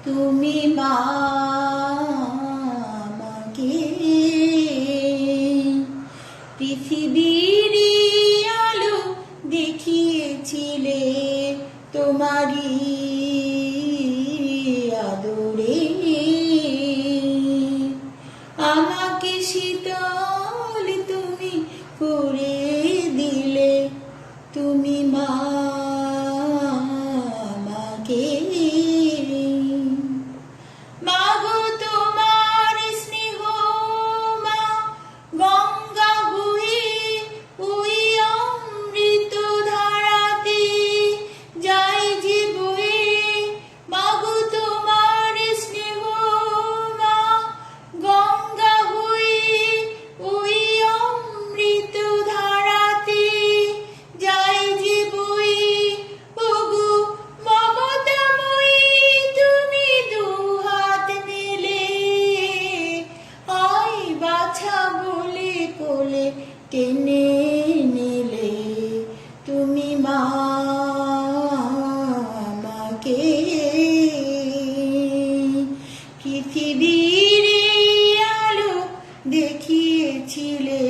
তুমি মা আমাকে পৃথিবীর আলো দেখিয়েছিলে তোমারই আদরে, আমাকে শীতল তুমি করে দিলে, তুমি মা আমাকে। মাগো তোমার স্নেহ মা গঙ্গা হয়ে ওই অমৃত ধারাতে যাই যে বয়ে, মাগো তোমার স্নেহ মা গঙ্গা হয়ে ওই অমৃত ধারাতে যাই যে বয়ে। ওগো মমতাময়ী তুমি দুহাত মেলে আই বাছা বলে কোলে টেনে নিলে, তুমি মা আমাকে পৃথিবীর আলো দেখিয়েছিলে